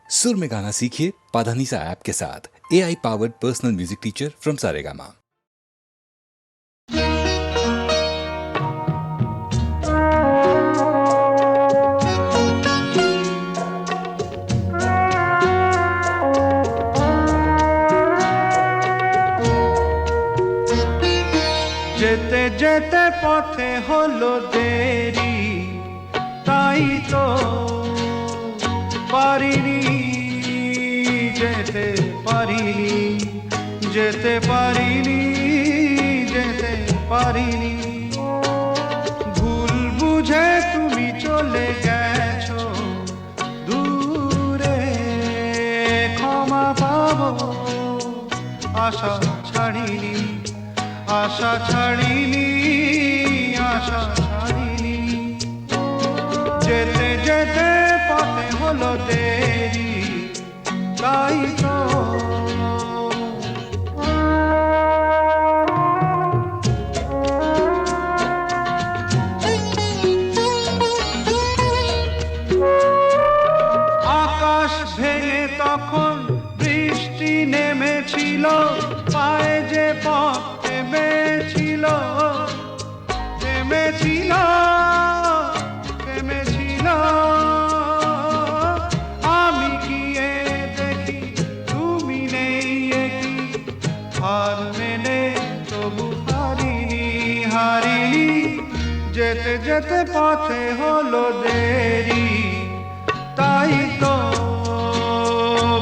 सुर में गाना सीखिए पाधानीसा ऐप के साथ। AI powered personal music teacher from Saregama. যেতে যেতে পথে হলো দেরি, তাই তো পারিনি যেতে পারিনি, যেতে পারিনি, যেতে পারিনি। ভুল বুঝে তুমি চলে গেছো দূরে, ক্ষমা পাবো আশা ছাড়িনি, আশা ছাড়িনি, আশা ছাড়িনি। যেতে যেতে পথে হলো দেরি, তাই তো আকাশ ভেঙে তখন বৃষ্টি নেমেছিল, পায়ে যে পথ থেমেছিল, থেমেছিল, থেমেছিল। আমি গিয়ে দেখি তুমি নেই, একই হার মেনে তবু হারিনি, হারিনি। যেতে যেতে পথে হলো দেরি, তাই তো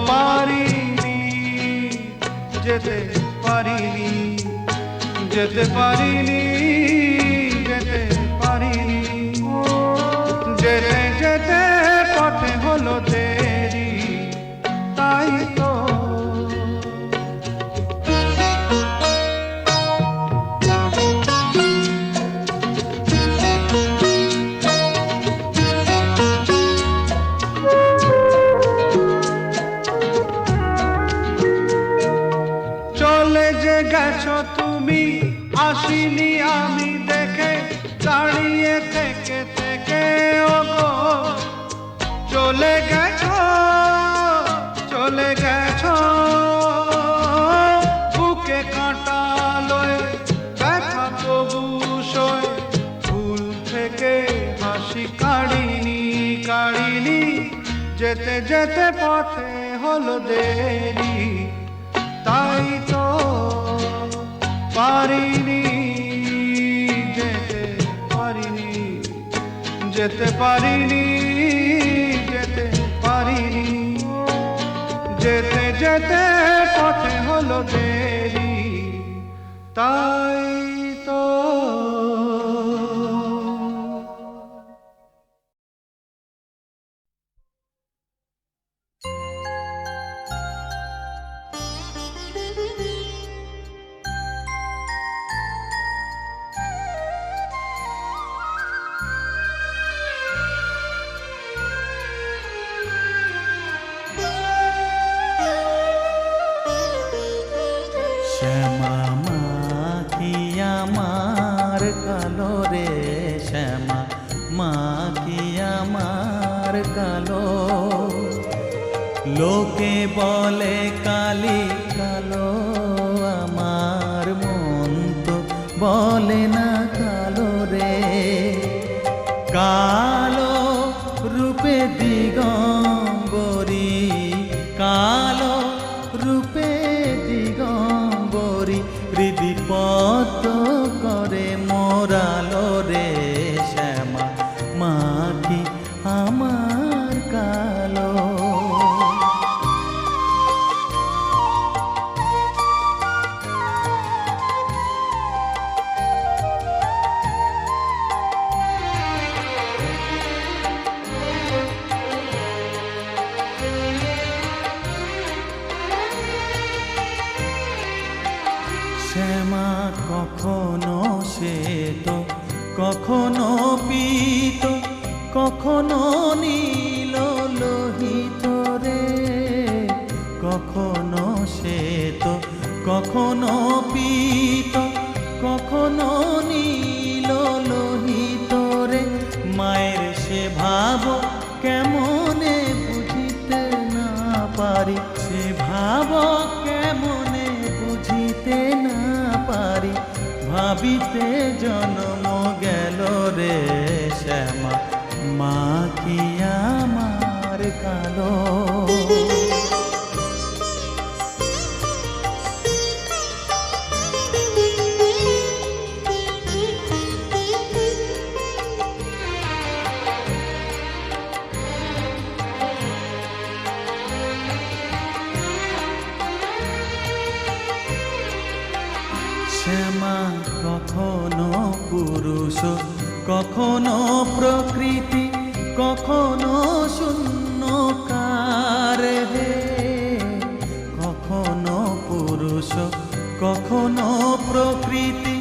পারিনি, যেতে পারিনি, যেতে পারিনি, যেতে পারিনি। যেতে যেতে পথে হলো দেরি, তাই তো চলে যে গেছো তুমি, আসিনি আমি দেখে, দাঁড়িয়ে থেকে থেকে ওগো চলে গেছো, চলে গেছো। বুকে কাঁটা লয়ে ব্যথা তবু সয়ে, ভুল থেকে হাসি কাড়িনি, কাড়িনি। যেতে যেতে পথে হলো দেরি, তাই তো পারিনি, যেতে পারিনি, যেতে পারিনি, যেতে পারিনি। যেতে যেতে পথে হলো দেরি, তাই তো শ্যামা মা কি আমার কালো রে, শ্যামা মা কি আমার কালো। লোকে বলে কালি কালো, আমার মন তো বলে না কালো রে। কালো রূপে দিগম্বরী, কালো রূপে দিগম্বরী, হৃদিপত করে মোরালো রে। শ্যামা মা কি আমার কালো। শ্যামা কখনো শ্বেত, কখনো পীত, কখনো নীল লোহিত রে। কখনো শ্বেত, কখনো পীত, কখনো নীল লোহিত রে। মায়ের সে ভাব কেমনে বুঝিতে না পারি, সে ভাব কেমনে বুঝিতে না পারি, ভাবিতে জন্ম গেল রে শ্যামা, মা কি আমার কালো। শ্যামা কখনো পুরুষ, কখনো প্রকৃতি, কখনো শূন্যকার হে, কখনো পুরুষ, কখনো প্রকৃতি,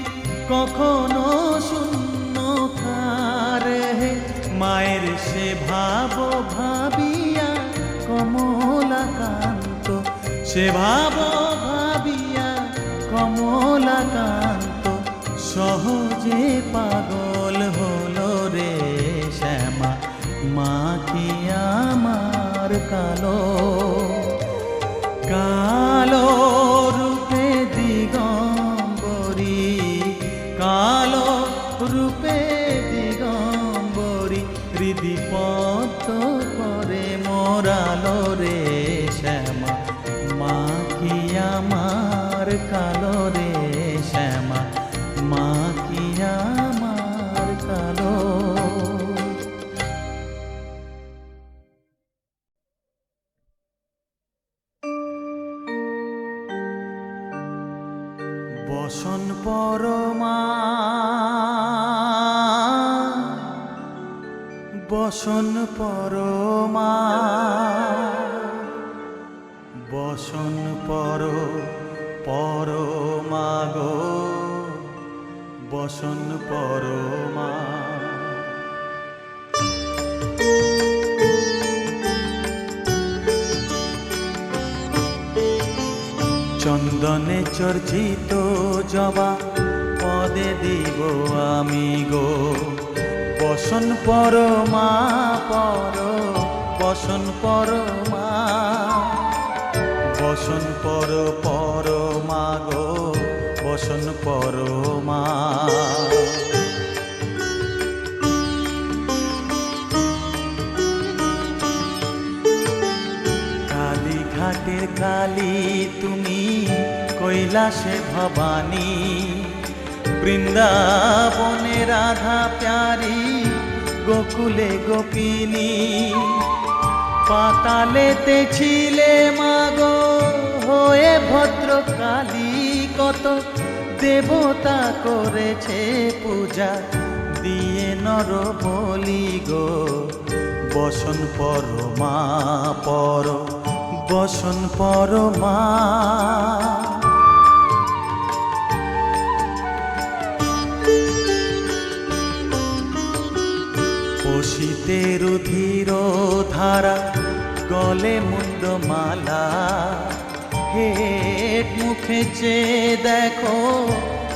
কখনো শূন্যকার হে। মায়ের সে ভাব ভাবিয়া কমলাকান্ত, সে ভাব ভাবিয়া কমলাকান্ত সহজে পাগল হলো রে শ্যামা, মা কি আমার কালো। কালো রূপে দিগম্বরী, কালো রূপে দিগম্বরী, হৃদি পদ্ম করে মোরালো রে শ্যামা, মা কি আমার কালো রে শ্যামা, মা কি আমার কালো। বসন পরমা, বসন পরমা, বসন পরমা গো, বসন পরমা। চন্দনে চর্চিত জবা পদে দিব আমি গো, বসন পরমা বসন পরমা, বসন পরমা গো, বসন পরমা। কালীঘাটের কালী তুমি, কৈলাসে ভবানী, বৃন্দাবনে রাধা প্যারি, গোকুলে গোপিনী। পাতালেতে ছিলে মাগো হয়ে ভদ্রকালী, কত দেবতা করেছে পূজা দিয়ে নর বলি গো, বসন পরমা বসন পরমা। পশিতে রুধির ধারা, গলে মুন্ডমালা, হেট মুখে চেয়ে দেখো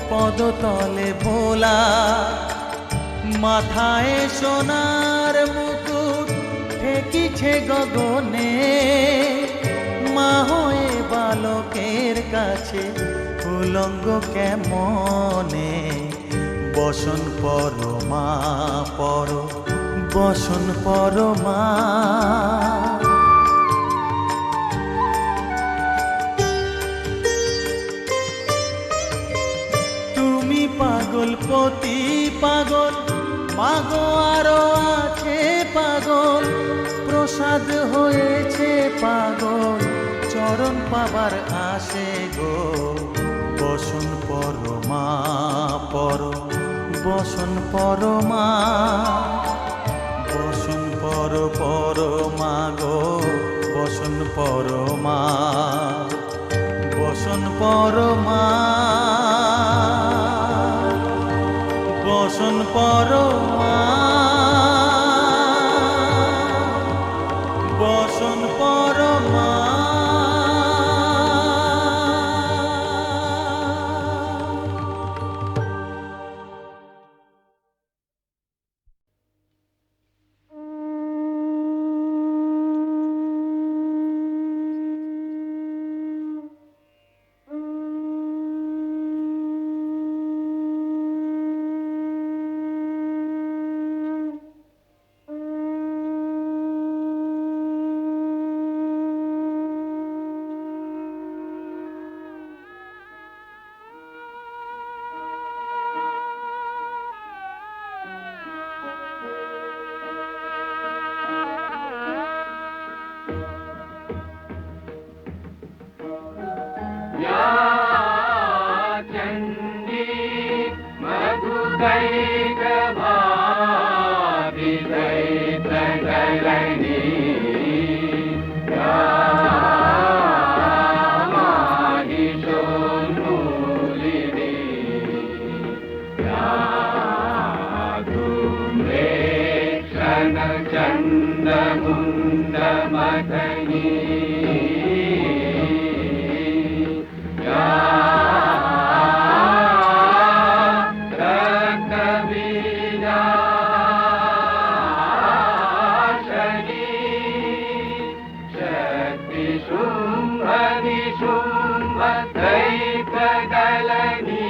পদতলে ভোলা। মাথায় সোনার মুকুট ঠেকিছে গগনে, মা হয়ে বালকের কাছে উলঙ্গ কেমনে, বসন পরমা বসন পরমা। তুমি পাগল পতি পাগল, মাগো আরো আছে পাগল, প্রসাদ হয়েছে পাগল, চরণ পাবার আসে গো, বসন পরমা বসন পরমা। বসন পরমা গো, বসন পরমা, বসন পরমা, বসন পরমা, বসন পরমা। निशुम्भ निशुम्भ दैत्यदलनी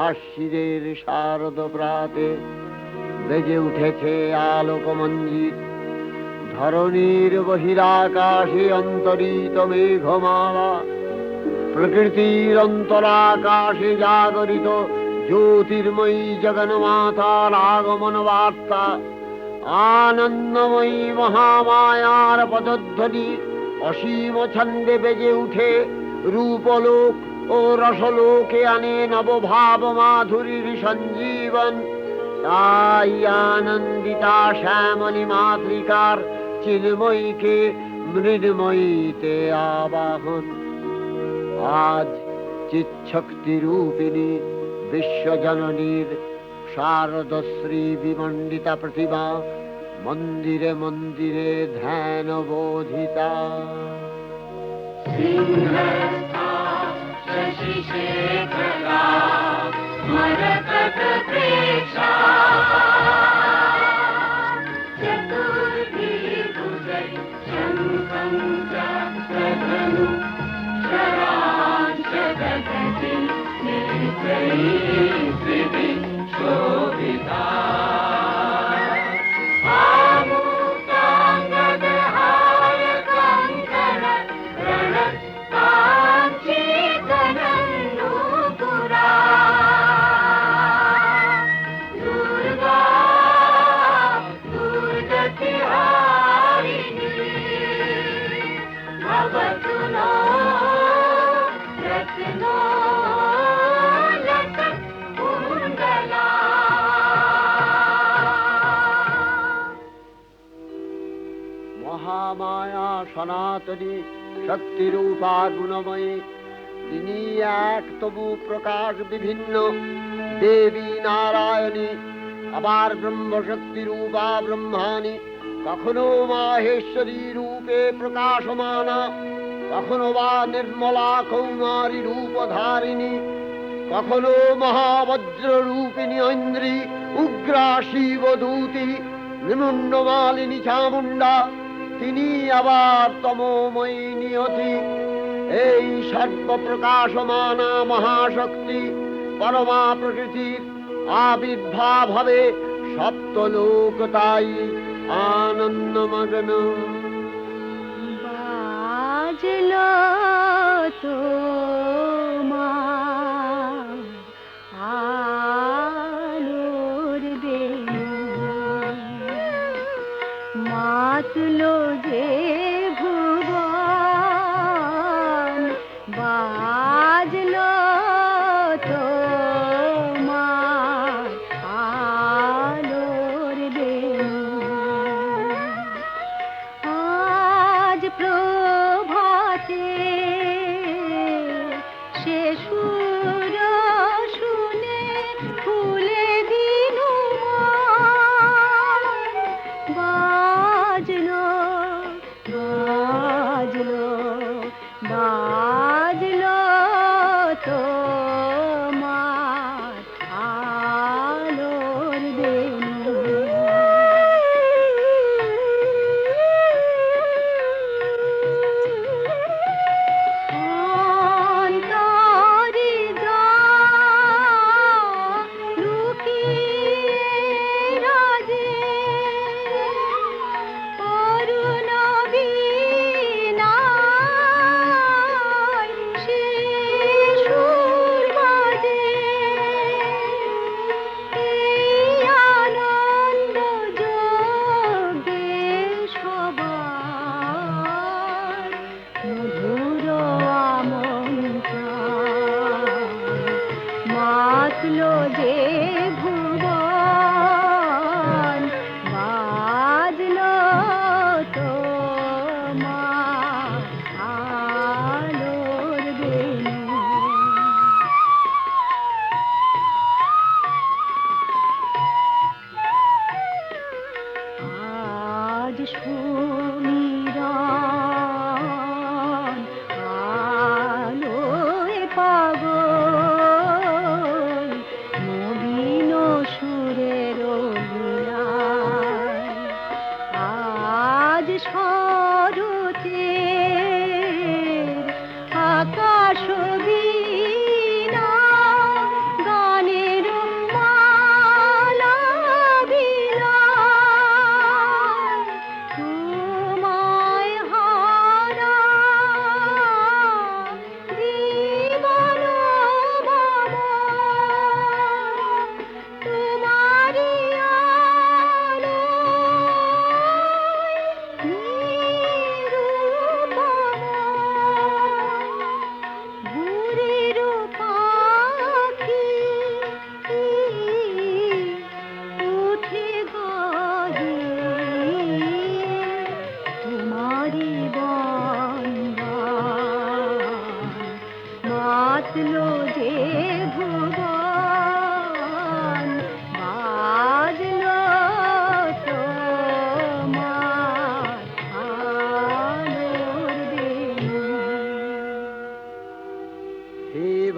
আশ্বিরের শারদ প্রাতে বেজে উঠেছে আলোকমঞ্জিত, ধরণীর বহিরাকাশে অন্তরিত মেঘমালা, প্রকৃতির অন্তরাকাশে জাগরিত জ্যোতির্ময়ী জগন্মাতার আগমন বার্তা, আনন্দময়ী মহামায়ার পদধ্বনি অসীম ছন্দে বেজে উঠে রূপলোক ও রসলোকে আনে নবভাব মাধুরীর সঞ্জীবন। তাই আনন্দিতা শ্যামলী মাতৃকার চিন্ময়ীকে মৃন্ময়ীতে আবাহন। আজ চিৎশক্তি রূপিণী বিশ্বজননীর শারদশ্রী বিমণ্ডিতা প্রতিমা মন্দিরে মন্দিরে ধ্যান বোধিতা। शशिशेखरा मरकतप्रेक्षा चतुर्भिर्भुजै शङ्खं चक्रधनु शरांशदधति नेत्रैः त्रिभिः शोभिता। মহামায়া সনাতনী শক্তিরূপা গুণময়ী, তিনি এক তবু প্রকাশ বিভিন্ন দেবী নারায়ণী, আবার ব্রহ্মশক্তি রূপা ব্রহ্মাণী, কখনো মাহেশ্বরী রূপে প্রকাশমানা, কখনো বা নির্মলা কৌমারী রূপধারিণী, কখনো মহাবজ্র রূপিণী ঐন্দ্রী, উগ্রা শিবদূতি, নিমুন্ডমালিনী চামুণ্ডা, তিনি আবার তমোময়ী নিয়তি। এই সর্বপ্রকাশমানা মহাশক্তি পরমা প্রকৃতির আবির্ভাব হবে সপ্তলোক তাই আনন্দমগ্ন। বাজলো তোমার আলোর বেণু, মাতলো যে ভুবন, বাজলো তোমার আলোর বেণু। আজ প্রভাতে সে সুর শুনে ফুলে দিনু মন, বাজলো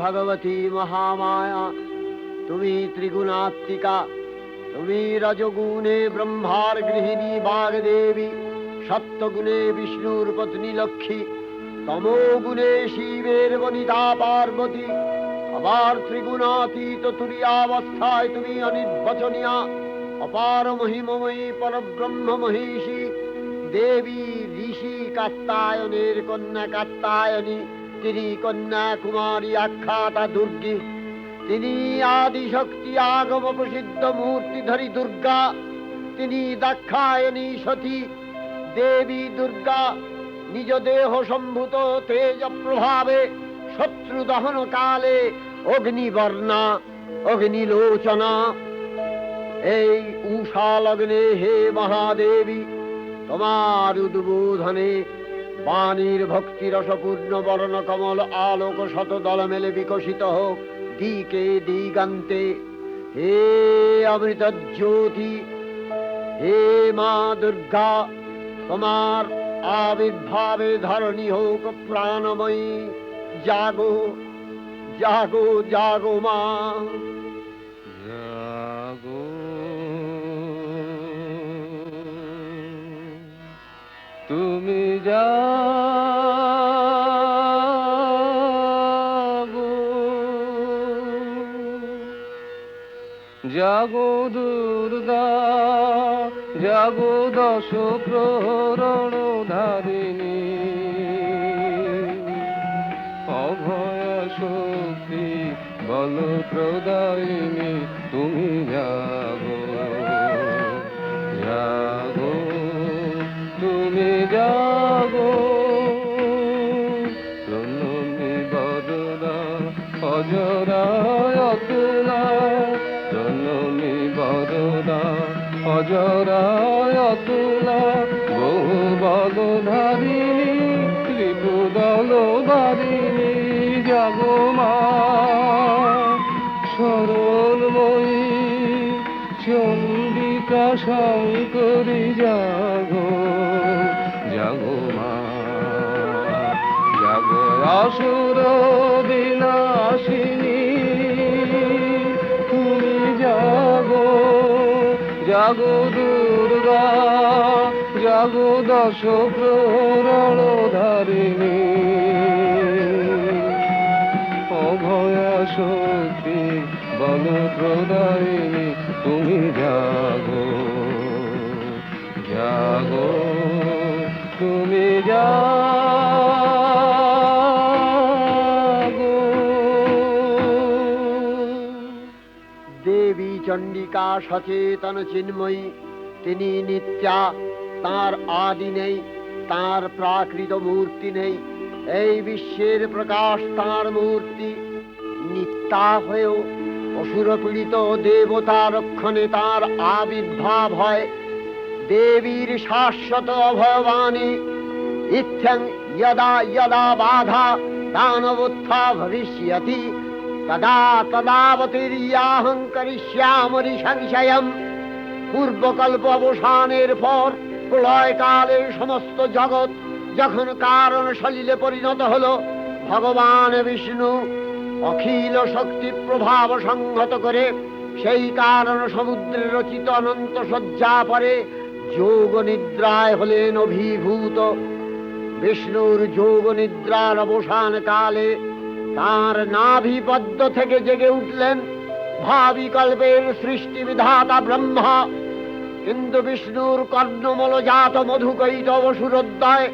ভগবতী মহামায়া, তুমি ত্রিগুণাত্মিকা, তুমি রজগুণে ব্রহ্মার গৃহিণী বাগদেবী, সত্যগুণে বিষ্ণুর পত্নী লক্ষ্মী, তমোগুণে শিবের বনিতা পার্বতী, আবার ত্রিগুণাতীত তুরীয়াবস্থায় তুমি অনির্বচনীয়া, অপার মহিমময়ী পরব্রহ্ম মহিষী দেবী, ঋষি কাত্তায়নের কন্যা কাত্তায়নী, তিনি কন্যা কুমারী আখ্যাতা দুর্গী, তিনি আদিশক্তি আগম প্রসিদ্ধ মূর্তিধরী দুর্গা, তিনি দাক্ষায়ণী সতী দেবী দুর্গা, নিজ দেহ সম্ভূত তেজ প্রভাবে শত্রু দহন কালে অগ্নিবর্ণা অগ্নিলোচনা। এই উষা লগ্নে হে মহাদেবী, তোমার উদ্বোধনে বাণীর ভক্তি রসপূর্ণ বরণ কমল আলোক শত দল মেলে বিকশিত হোক দিকে দিগান্তে। হে অমৃত জ্যোতি, হে মা দুর্গা, তোমার আবির্ভাবে ধরণী হোক প্রাণময়ী। জাগো জাগো জাগো মা, জাগো তুমি জাগো, জাগো দুর্গা, জাগো দশ প্রহরণ ধারিণী, অভয় শক্তি বল প্রদায়িনী, তুমি জাগো জাগো তুমি জাগো। জননী বদনা অজরায় অতুলা, জননী বদনা অজরায় অতুলা, বহু বলধারিণী ত্রিপুদল বারিণী, জাগো মা শরণময়ী চন্ডিকা শঙ্করী, জাগো জাগো মা, জাগো আসুর বিনাশিনী, তুমি জাগো জাগো দুর্গা, জাগো দশ প্রহরণ ধারিণী, অভয়া শক্তি বল প্রদায়িনী, তুমি জাগো জাগো তুমি জাগো। দেবী চণ্ডিকা সচেতন চিন্ময়ী, তিনি নিত্যা, তার আদি নেই, তার প্রাকৃত মূর্তি নেই। এই বিশ্বের প্রকাশ তার মূর্তি, নিত্যা হয়েও অসুর পীড়িত দেবতা রক্ষণে তার আবির্ভাব হয়। দেবীর শাশ্বত অভয়বাণী, ইত্যং যদা যদা বাধা দানবোত্থা ভবিষ্যতি, তদা তদাবতীর্যাহং করিষ্যামি সংশয়ম। পূর্বকল্প অবসানের পর প্রলয়কালে সমস্ত জগৎ যখন কারণ সলিলে পরিণত হলো, ভগবান বিষ্ণু অখিল শক্তি প্রভাব সংহত করে সেই কারণ সমুদ্রে রচিত অনন্ত শয্যা পরে যোগ নিদ্রায় হলেন অভিভূত। বিষ্ণুর যোগ নিদ্রার অবসান কালে তার নাভিপদ্ম থেকে জেগে উঠলেন ভাবি কল্পের সৃষ্টি বিধাতা ব্রহ্মা। কিন্তু বিষ্ণুর কর্ণমলজাত মধুকৈটব সুরোদ্দয়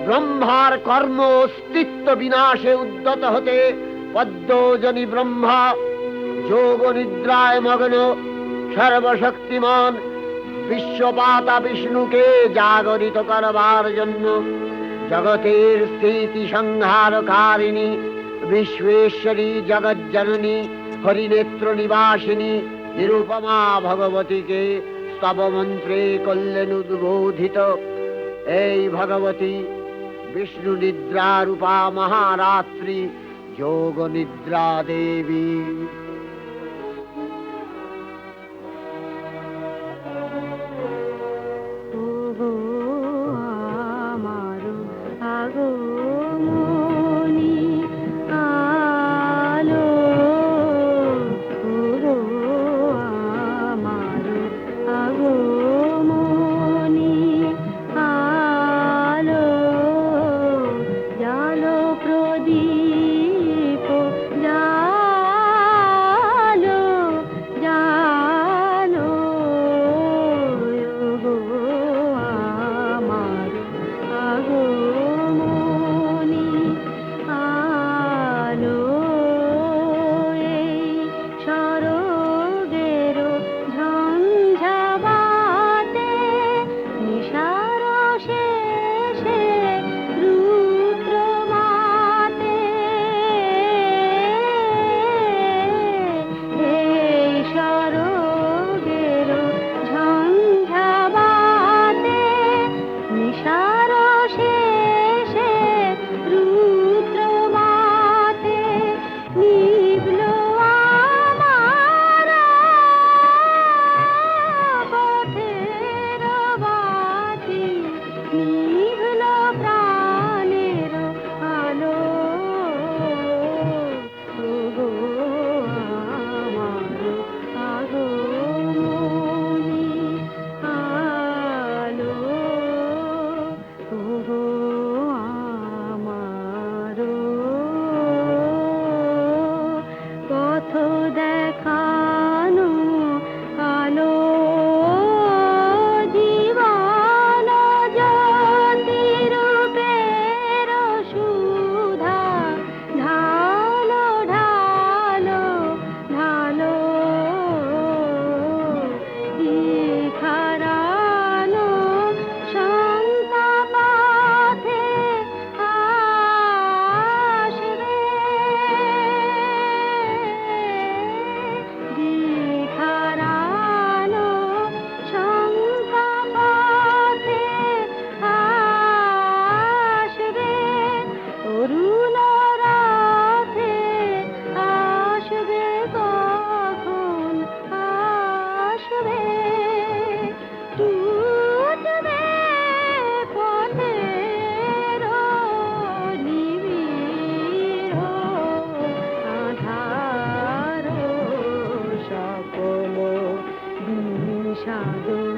ব্রহ্মার কর্ম অস্তিত্ব বিনাশে উদ্যত হতে পদ্মজনী ব্রহ্মা যোগ নিদ্রায় মগ্ন সর্বশক্তিমান বিশ্বপাতা বিষ্ণুকে জাগরিত করবার জন্য জগতের স্থিতি সংহারকারিণী বিশ্বেশ্বরী জগজ্জননী হরিনেত্র নিবাসিনী নিরুপমা ভগবতীকে স্তব মন্ত্রে করলেন উদ্বোধিত। এই ভগবতী বিষ্ণু নিদ্রা রূপা মহারাত্রি যোগ নিদ্রা দেবী। ওগো আমার আগমনী আলোক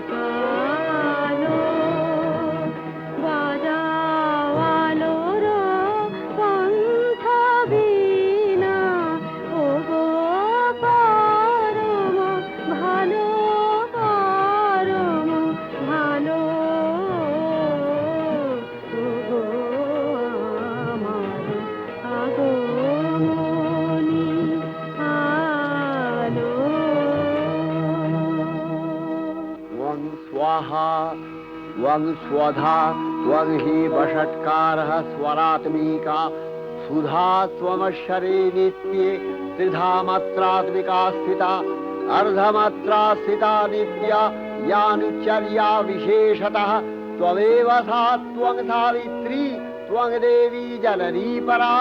কালো বাজাও আলোর কণ্ঠ বীণা, ওগো পরম ভালো, পরম ভালো, ওগো আমার আগমনী আলো। त्वं स्वाहा त्वं स्वधा त्वं हि वषट्कारः स्वरात्मिका सुधा त्वमक्षरे नित्ये त्रिधा मात्रात्मिका स्थिता अर्धमात्रा स्थिता नित्या यानुचर्या विशेषतः त्वमेव सा त्वं सावित्री त्वं देवी जननी परा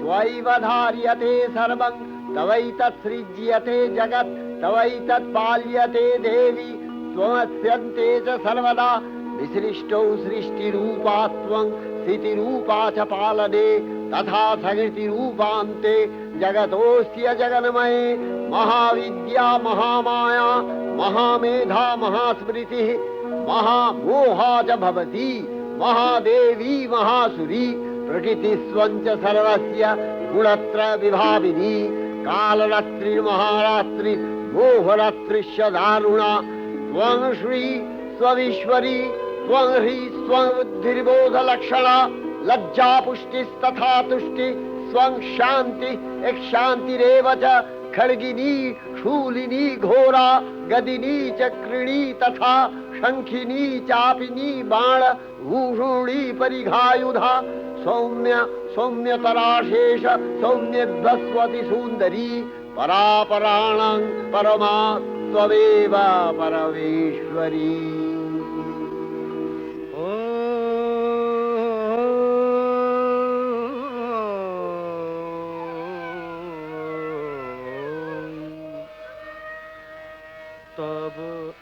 त्वैव धार्यते सर्वं तवैतत्सृज्यते जगत् तवैतत्पाल्यते देवी त्वमस्यन्ते च सर्वदा विसृष्टौ सृष्टिरूपा त्वं स्थितिरूपा च पालने तथा सकृतिरूपान्ते जगतोऽस्य जगन्मये महाविद्या महामाया महामेधा महास्मृतिः महामोहा च भवति महादेवी महासुरी प्रकृतिस्त्वं च सर्वस्य गुणत्रय विभाविनी कालरात्रिर्महारात्रि मोहरात्रिश्च दारुणा त्वं श्री स्वईश्वरी त्वं ह्री स्वं बुद्धिर्बोधलक्षणा लज्जा पुष्टिस्तथा तुष्टि स्वं शान्ति एक शान्तिरेव च खड्गिनी शूलिनी घोरा गदिनी चक्रिणी तथा शंखिनी चापिनी बाण भूषुणी परिघायुधा सौम्य सौम्यतराशेष सौम्यभस्वति सुन्दरी परापराणां परमा त्वमेव परमेश्वरी। तब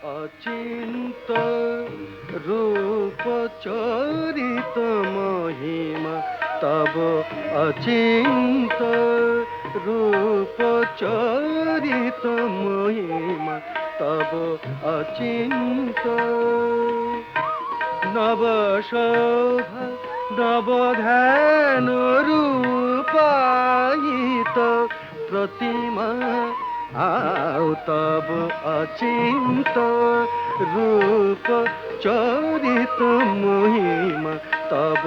अचिंत रूप चरित महिमा, तब अचिंत रूप चरित महिमा, तब अचिंत नव शोभा नव ध्यान रूपायित प्रतिमा आओ तब अचिंत रूप चरित महिमा, तब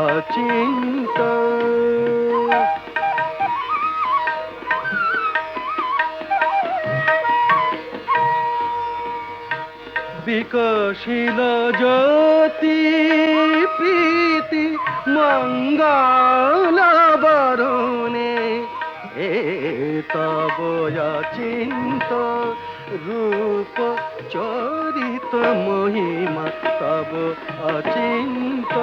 अचिंत विकशिल ज्योति प्रीति मंगल बरुणे तब अचिंत रूप चरित महिमा, तब अचिंत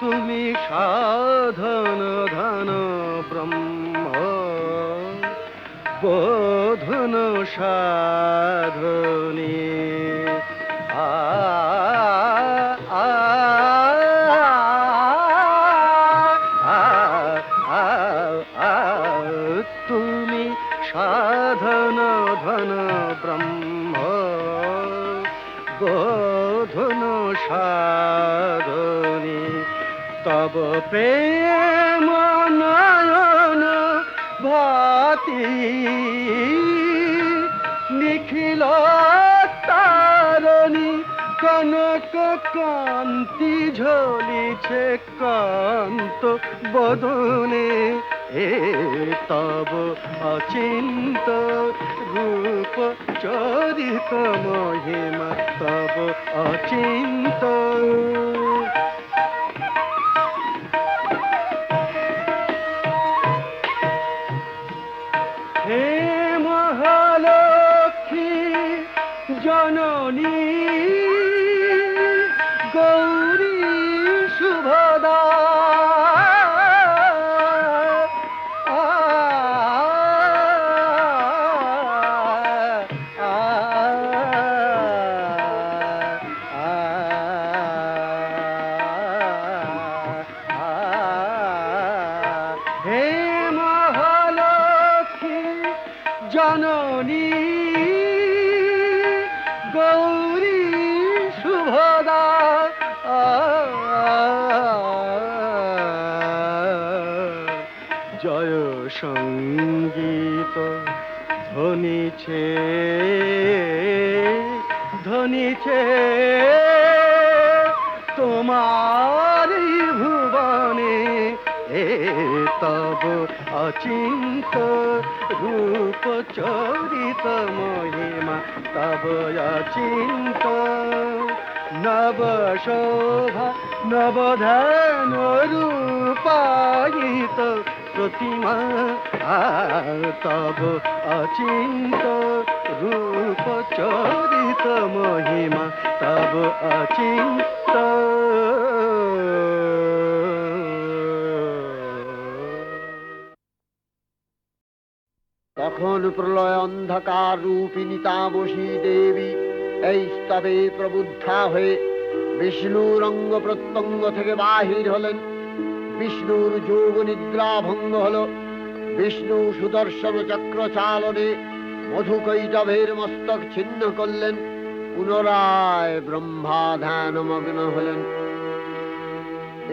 तुमी साधन धन ब्रह्म बोधन साधने तुमी साधन धन ब्रह्म बोधन साधने तब प्रेम नयन भाति निखिल तारणी कनक कांति झलिছে कांत बदने तब अचिंत रूप चरित महिमा, तब अचिंत हे महालक्ष्मी जननी गौरी शुभदा জননী গৌরী শুভদা জয় সঙ্গীত ধ্বনিছে ধ্বনিছে তোমার ভুবনে এ তব অচিন্ত রূপ চরিত মহিমা তব অচিন্ত নব শোভা নবধান রূপায়িত প্রতিমা তব অচিন্ত রূপ চরিত মহিমা তব অচিন্ত তখন প্রলয় অন্ধকার রূপিণী তামসী দেবী এই স্তবে প্রবুদ্ধা হয়ে বিষ্ণুর অঙ্গ প্রত্যঙ্গ থেকে বাহির হলেন। বিষ্ণুর যোগ নিদ্রা ভঙ্গ হল। বিষ্ণু সুদর্শন চক্র চালনে মধুকৈটভের মস্তক ছিন্ন করলেন। পুনরায় ব্রহ্মা ধ্যানমগ্ন হলেন।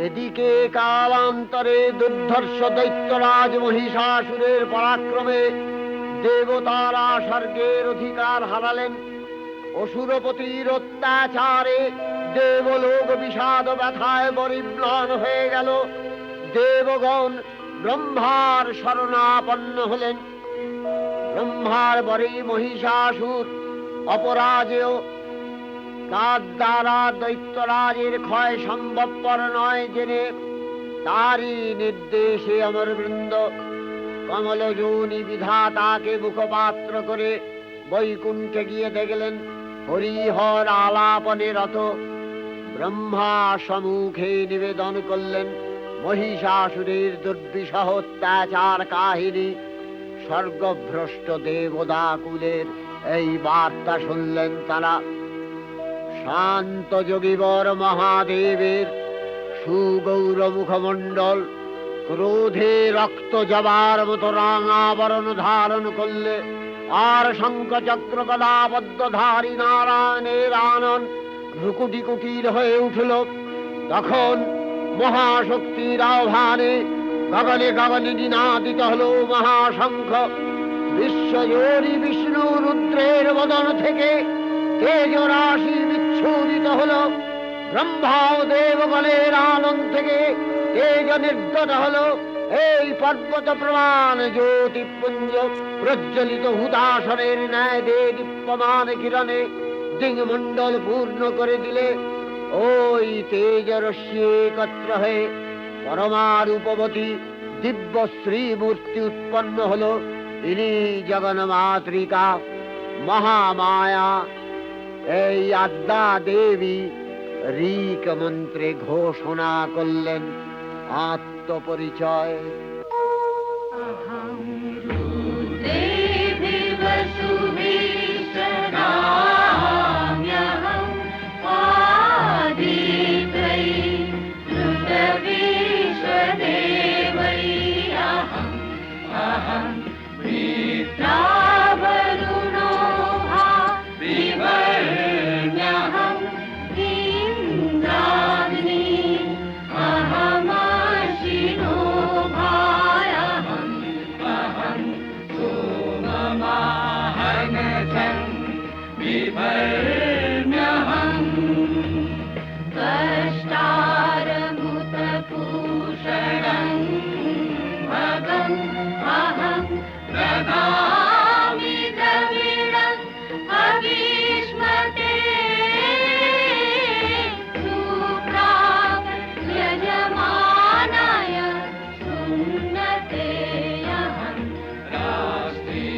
এদিকে কালান্তরে দুর্ধর্ষ দৈত্যরাজ মহিষাসুরের পরাক্রমে দেবতারা স্বর্গের অধিকার হারালেন। অসুরপতির অত্যাচারে দেবলোক বিষাদ ব্যথায় পরিম্লান হয়ে গেল। দেবগণ ব্রহ্মার শরণাপন্ন হলেন। ব্রহ্মার পরে মহিষাসুর অপরাজেয়, তার দ্বারা দৈত্যরাজের ক্ষয় সম্ভবপর নয় জেনে তারই নির্দেশে অমরবৃন্দ কমলযোনি বিধাতাকে মুখপাত্র করে বৈকুণ্ঠে গিয়ে দেখলেন হরিহর আলাপনে রত। ব্রহ্মা সম্মুখে নিবেদন করলেন মহিষাসুরের দুর্বিষহ অত্যাচার কাহিনী। স্বর্গভ্রষ্ট দেবদাকুলের এই বার্তা শুনলেন তারা। শান্ত যোগীবর মহাদেবের সুগৌর মুখমণ্ডল ক্রোধে রক্ত জবার মতো রাঙাবরণ ধারণ করলে, আর শঙ্খ চক্র গদাবদ্ধধারী নারায়ণের আনন ভ্রুকুটি কুটির হয়ে উঠল। তখন মহাশক্তির আহ্বানে গগনে গগনে নিনাদিত হল মহাশঙ্খ। বিশ্বজোরী বিষ্ণু রুদ্রের বদন থেকে তেজ রাশি বিচ্ছুরিত হল। ব্রহ্মা ও দেবগণের আনন্দ থেকে তেজ নির্গত হল। এই পর্বত প্রমাণ জ্যোতিপুঞ্জ প্রজ্বলিত হুদাসনের ন্যায় দীপ্যমান কিরণে দিংমণ্ডল পূর্ণ করে দিলে ওই তেজ রশ্মি একত্র হয়ে পরমারূপবতী দিব্য শ্রীমূর্তি উৎপন্ন হল। ইনি জগন্মাতৃকা মহামায়া। এই আদ্যা দেবী ঋক মন্ত্রে ঘোষণা করলেন আত্মপরিচয়। देवी वसुविष्टनाम्यहम् आदित्यै श्रुतविश्वदेवै अहम् मित्रावरुणो विवर्ण्यहम् इन्द्राग्नि अहमशिनो भायहम् सोममाहनजं विवर्ण्यहम् कष्टारमुतपूषणं भगम् अहं ददामि द्रविणम् अभीष्मते सुप्राक् यजमानाय सुन्नते अहं राष्ट्री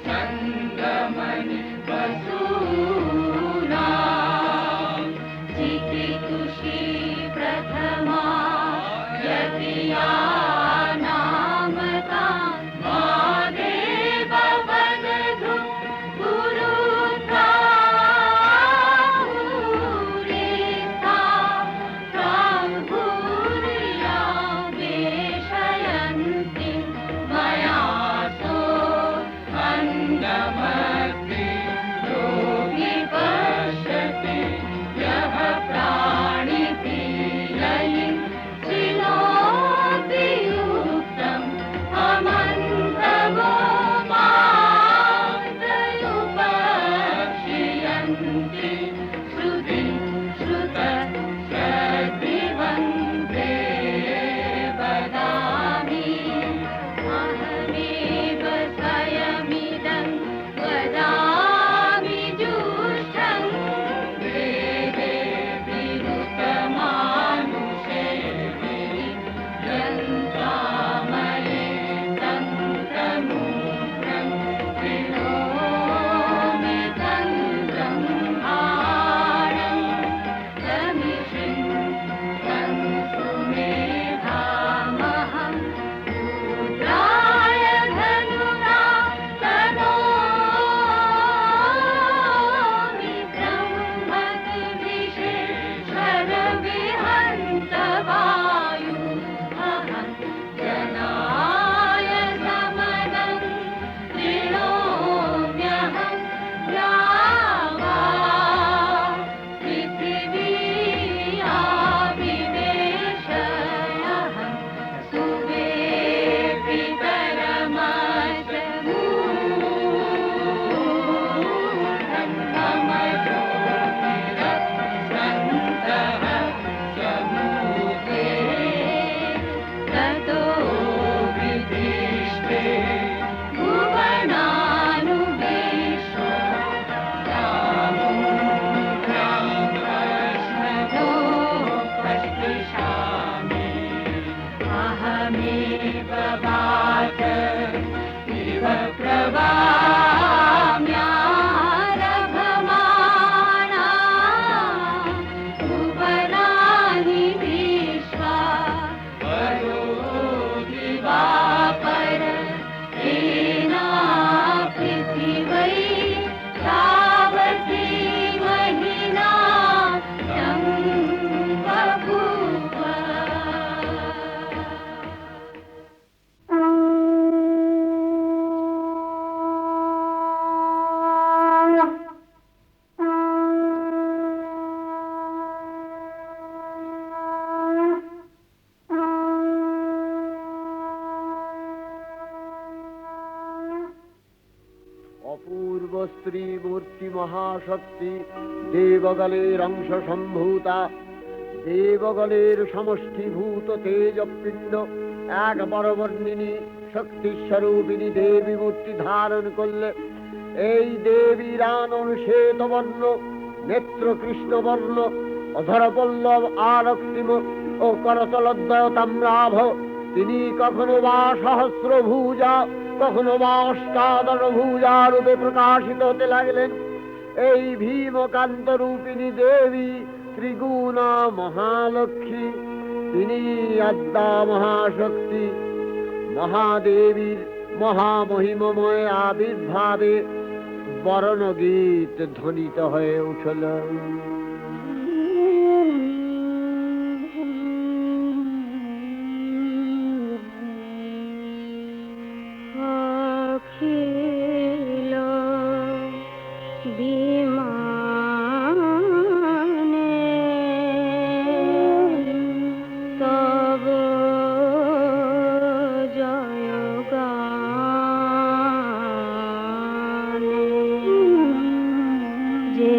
सङ्गमनि वसूनां चिकितुषी प्रथमा यतिया नामता मादेववदधु पुरुत्रा प्राङ्भूर्या वेशयन्ति प्रभात इव प्रभाम्यारभमाणा भुवनानि विश्वा वरो दिवाकर एना पृथिवै तावती महिना बभूव। অপূর্ব স্ত্রী মূর্তি মহাশক্তি দেবগলের অংশ সম্ভূতা, দেবগলের সমষ্টিভূত তেজপিণ্ড এক বরবর্ণিনী শক্তিস্বরূপিণী দেবী মূর্তি ধারণ করলে এই দেবীর আনন শ্বেতবর্ণ, নেত্র কৃষ্ণবর্ণ, অধরপল্লব আরক্তিম ও করতলদ্বয় তাম্রাভ। তিনি কখনো বা সহস্রভুজা, কখনো বা অষ্টাদশ ভুজা রূপে প্রকাশিত হতে লাগলেন। এই ভীমকান্ত রূপিণী দেবী ত্রিগুণা মহালক্ষ্মী, তিনি আদ্যা মহাশক্তি। মহাদেবীর মহামহিমময় আবির্ভাবে বরণগীত ধ্বনিত হয়ে উঠল। অখিল বিমানে তব জয়গানে যে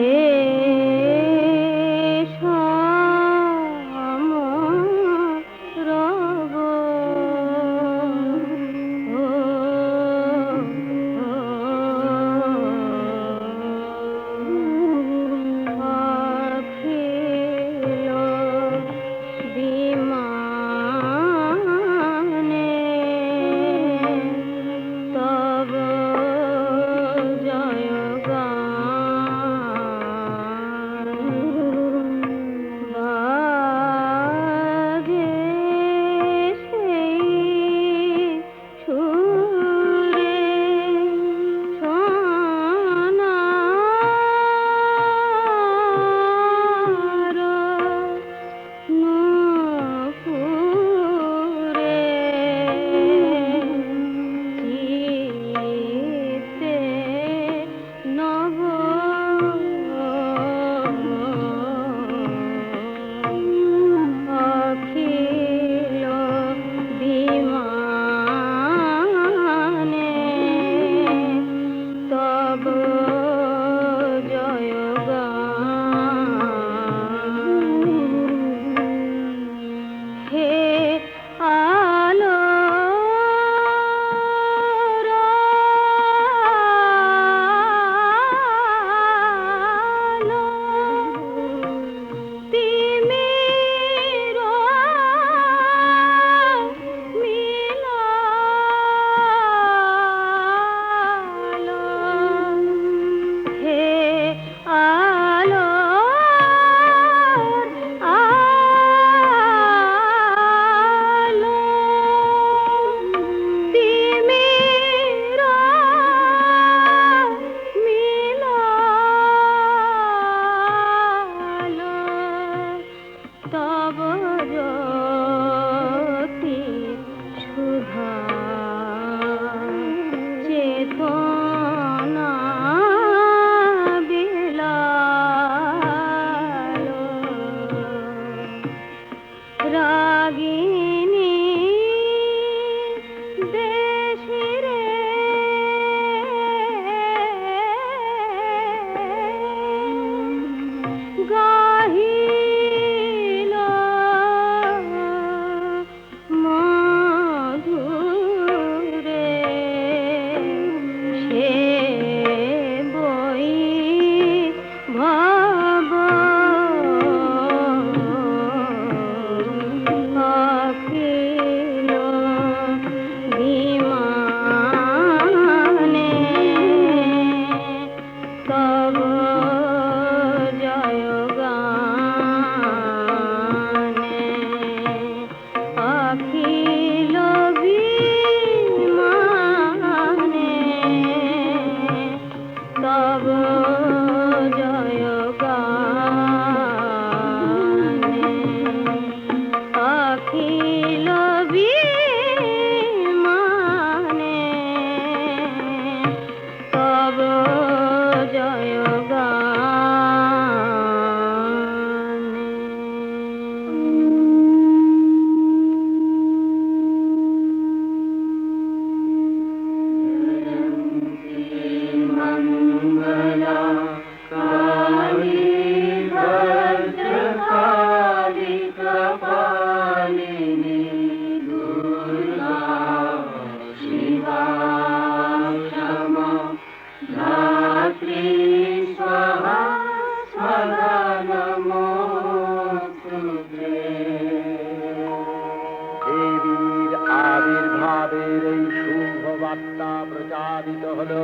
তাদের এই শুভ বার্তা প্রচারিত হলো।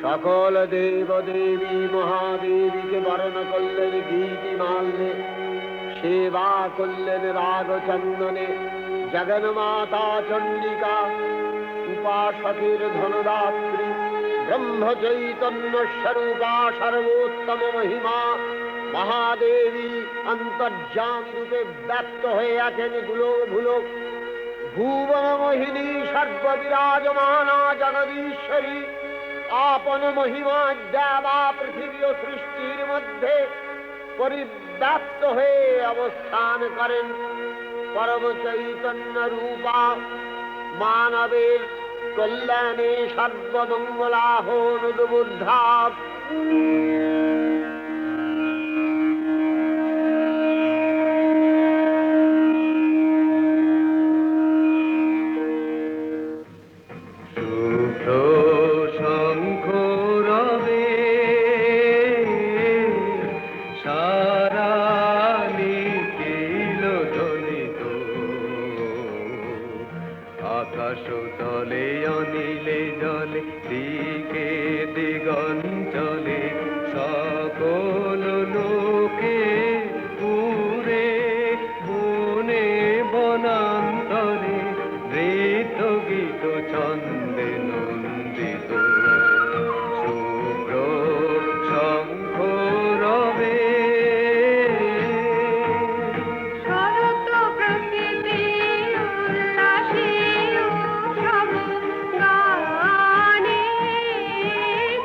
সকল দেব দেবী মহাদেবীকে বরণ করলেন গীতিমাল্যে, সেবা করলেন রাগ চন্দনে। জগন্মাতা চণ্ডিকা, উপাসকের ধনদাত্রী, ব্রহ্ম চৈতন্য স্বরূপা, সর্বোত্তম মহিমা মহাদেবী অন্তর্যামী রূপে ব্যক্ত হয়ে আছেন গুলোক ভুলোক। ভুবন মোহিনী সর্ববিরাজমানা জগদীশ্বরী আপন মহিমা দেবা পৃথিবী ও সৃষ্টির মধ্যে পরিব্যাপ্ত হয়ে অবস্থান করেন। পরম চৈতন্য রূপা মানবের কল্যাণে সর্বমঙ্গলাহ অনুদ্বুদ্ধা। আকাশ তলে অনিলে জলে দিকে দিগঞ্চলে সকল লোকে পুরে বনে বনান্তরে নৃত্য গীত ছন্দে নন্দিত শুভ্র শঙ্খ রবে। শরৎ প্রকৃতি উল্লাসে উৎসব গানে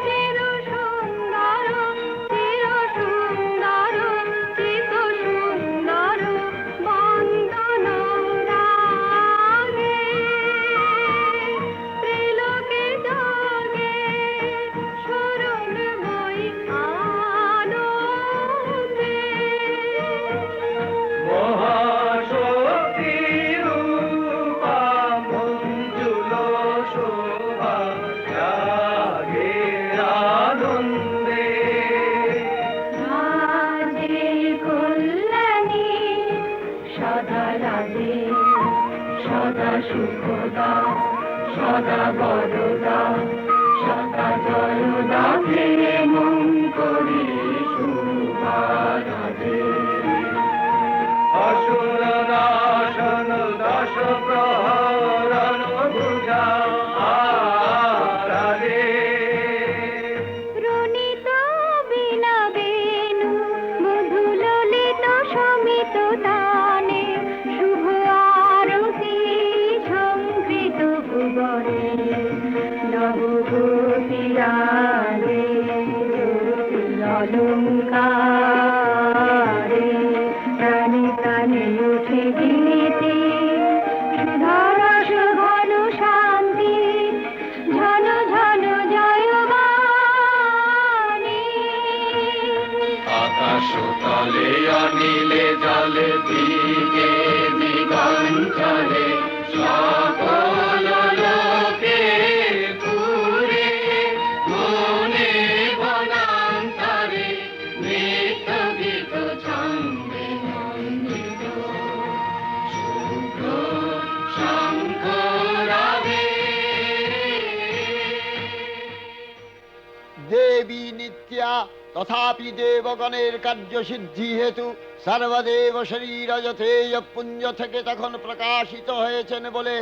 চির সুন্দর চিত সুন্দর বন্দন রাগে ত্রিলোকে জাগে শরণময়ী আনন্দে। মহাশক্তি রূপা মঞ্জুল শোভা জাগে আনন্দে। রাজে কল্যাণী সদা রাজে সদা সুখদা সদা বরদা সদা জয়দা ফিরে মন করি শুভা রাজে। অসুর নাশন দশ প্রহরণ ভুজা আরাধে। রণিত বীণা বেণু মধু ললিত সমিত তানে শুভ আরতি সংকৃত ভুবনে নবগোপীরাগে অলঙ্কারে প্রাণে প্রাণে উঠে গীতি সুধরস ঘন শান্তি ঝন ঝন জয়বাণী। আকাশ তলে অনিলে জলে দিকে দিগঞ্চলে সকল লোকে পুরে মনে বনান্তরে নৃত্য গীত ছন্দে নন্দিত শুভ্র শঙ্খ রবে। দেবী নিত্যা তথাপি দেবগণের কার্যসিদ্ধি হেতু সর্বদেব শরীর যথেয় পুঞ্জ থেকে তখন প্রকাশিত হয়েছেন বলে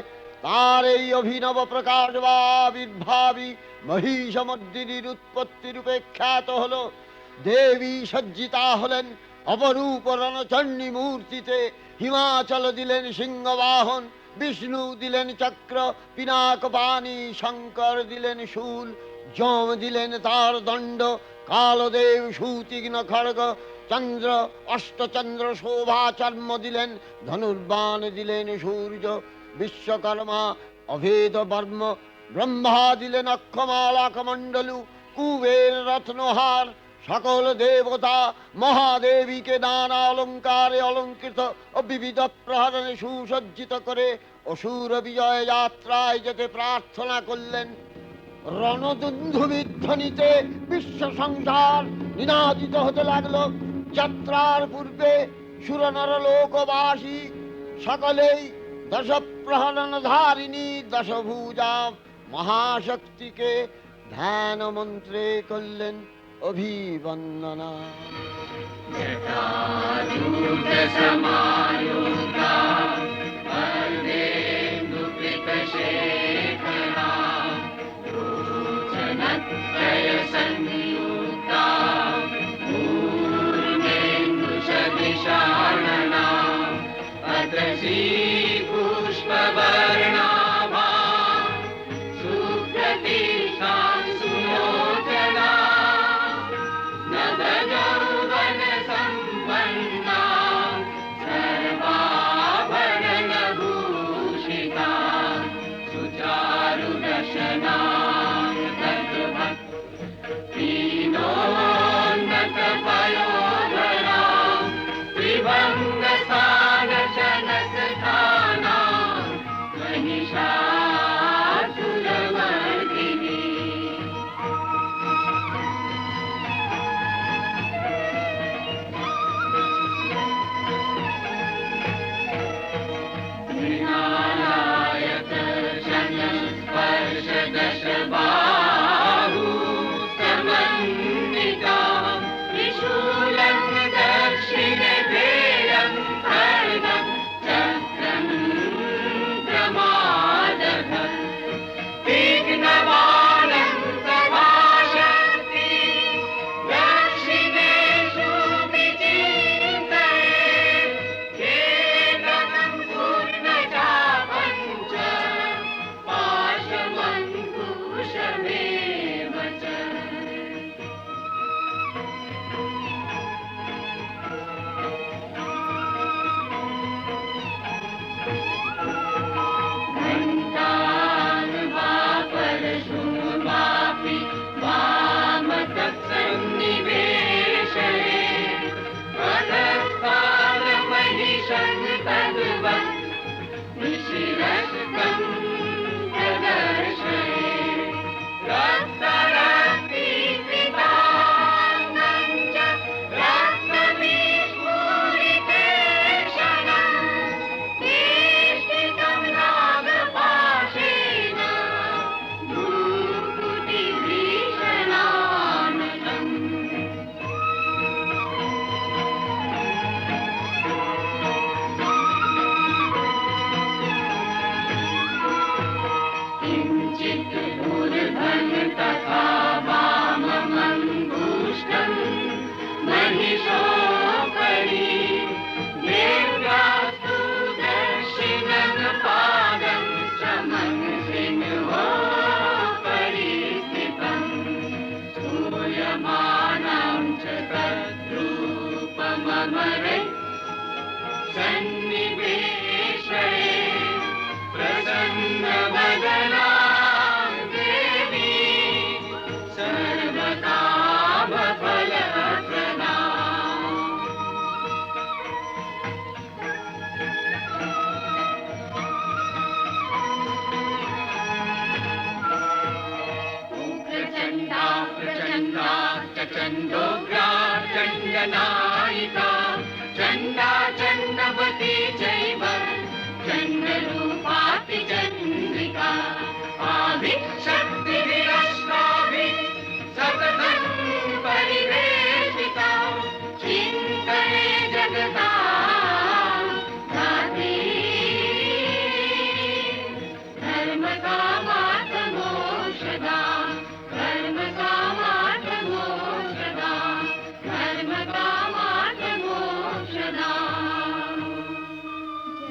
তার এই অভিনব প্রকাশ বা আবির্ভাবী মহিষমর্দিনীর উৎপত্তি রূপে খ্যাত হল। দেবী সজ্জিতা হলেন অপরূপ রণচণ্ডী মূর্তিতে। হিমাচল দিলেন সিংহবাহন, বিষ্ণু দিলেন চক্র পিনাক পানি, শঙ্কর দিলেন শূল, যম দিলেন তার দণ্ড, কালদেব সুতীক্ষ্ণ খড়গ, চন্দ্র অষ্টচন্দ্র শোভা চর্ম দিলেন, ধনুর্বাণ দিলেন সূর্য, বিশ্বকর্মা অভেদ বর্ম, ব্রহ্মা দিলেন অক্ষমালা কমণ্ডলু, কুবের রত্নহার। সকল দেবতা মহাদেবীকে নানা অলঙ্কারে অলঙ্কৃত ও বিবিধ প্রহরণে সুসজ্জিত করে অসুর বিজয় যাত্রায় যেতে প্রার্থনা করলেন। রণদুন্ধুবির ধ্বনিতে বিশ্ব সংসার নিনাদিত হতে লাগলো। যাত্রার পূর্বে সুরনর লোকবাসী সকলেই দশ প্রহরণ ধারিণী দশভুজা মহাশক্তিকে ধ্যান মন্ত্রে করলেন অভিবন্দনা। चण्डनायिका चण्डा चण्डवती चैव चण्डरूपाति चन्द्रिका आदिशक्तिभिरष्टाभिः सततं परिवेशिता चिन्तये जगता धात्री धर्मकामार्थमोक्षदा धर्मकामार्थमोक्षदा धर्मकामार्थमोक्षदा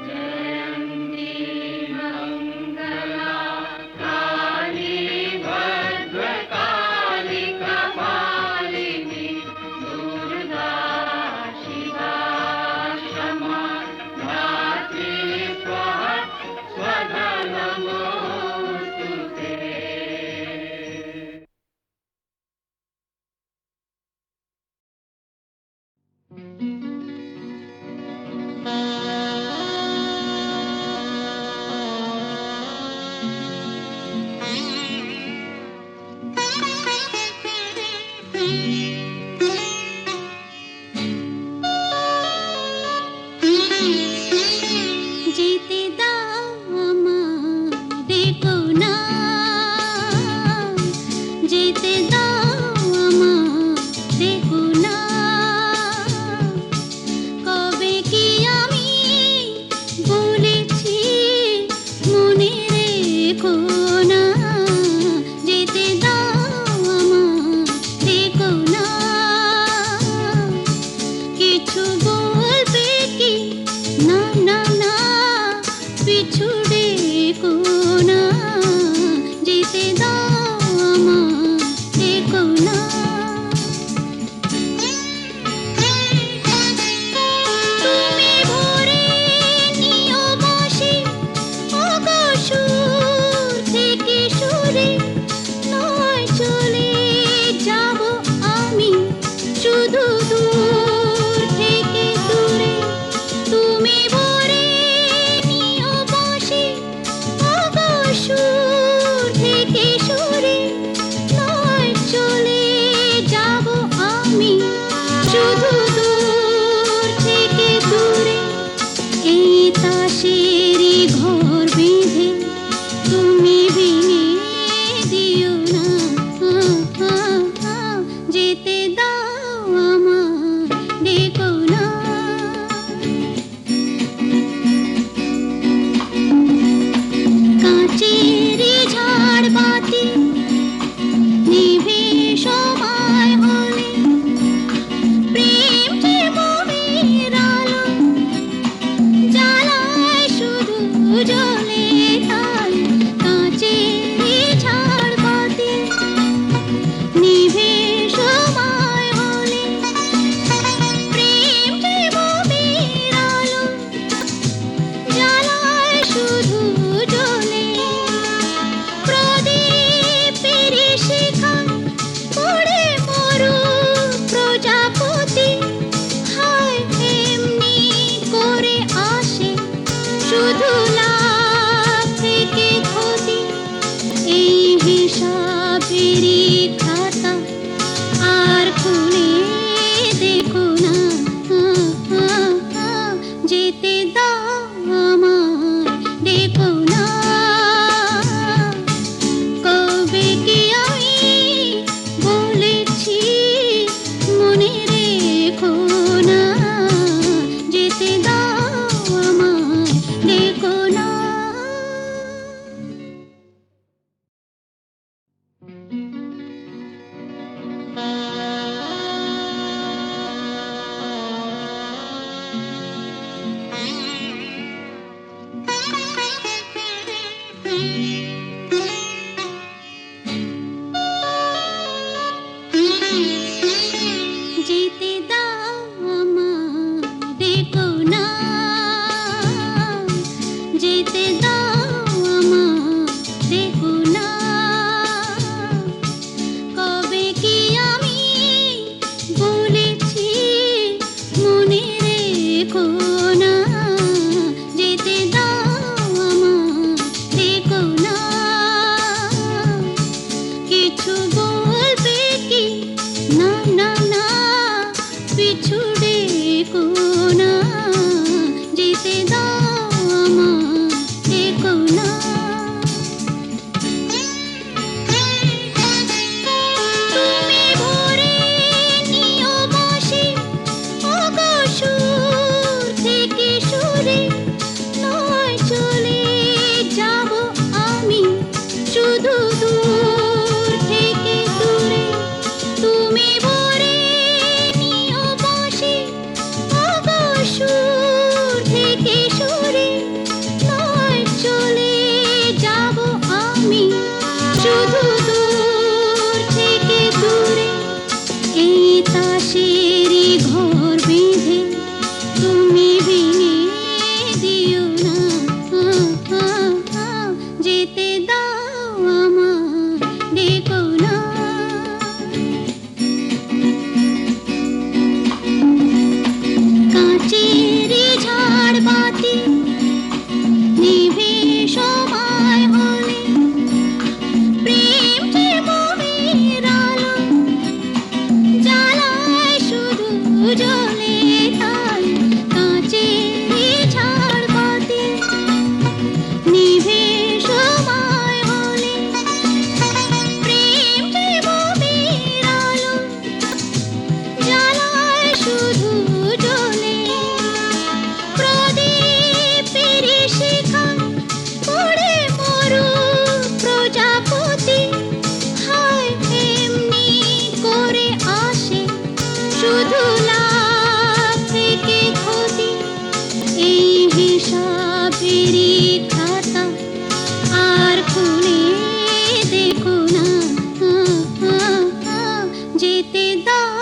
जयन्ती मङ्गला काली भद्रकाली कपालिनी दुर्गा शिवा क्षमा धात्री स्वाहा स्वधा नमोऽस्तु ते। जीते दाम দেখো না যেতে দাও আমার দেখো না কবে কি আমি বলেছি মনে রেখো না যেতে দাও আমার দেখো না কিছু বলবে কি না না না পিছু ডেকো না যেতে দাও আমার দেখো না তুমি ভরে নিও বাঁশি ওগো সুর থেকে সুরে নয় চলে যাব আমি শুধু দূর থেকে দূরে তুমি ভরে নিও বাঁশি ওগো সুর থেকে সুরে নয় চলে যাব আমি শুধু দূর থেকে দূরে এই তাসেরই ঘর বেঁধে তুমি ভেঙে দিও না যেতে দাও আমার দেখো না কাঁচেরই ঝাড় বাতি নিভে সময় হলে প্রেম যে মোমের আলো জ্বালায় শুধু জ্বলে তাই কাঁচেরই ঝাড় বাতি নিভে সময় হলে প্রেম যে মোমের আলো জ্বালায় শুধু জ্বলে প্রদীপেরই শিখা পড়ে মরু প্রজাপতি হায় এমনি করে আসে শুধু লাভ থেকে ক্ষতি এই হিসাবেরই খাতা আর খুলে দেখো না যেতে দাও আমার দেখো না কবে কি আমি বলেছি মনে রেখো না যেতে দাও আমার দেখো না যেতে দাও আমার দেখো না যেতে দাও আমার দেখো না কবে কি আমি বলেছি মনে রেখো না যেতে দাও আমার দেখো না কিছু বলবে কি না না না পিছু ডেকো না যেতে দাও আমার দেখো না তুমি ভরে নিও বাঁশি ওগো সুর থেকে সুরে নয় চলে যাব আমি শুধু দূর থেকে দূরে তুমি ভরে নিও বাঁশি ওগো সুর থেকে সুরে নয় চলে যাব আমি শুধু দূর থেকে দূরে এই তাসেরই ঘর বেঁধে তুমি ভেঙে দিও না যেতে দাও আমার দেখো না কাঁচেরই ঝাড় বাতি নিভে সময় হলে প্রেম যে মোমের আলো জ্বালায় শুধু জ্বলে তাই কাঁচেরই ঝাড় বাতি নিভে সময় যেতে দাও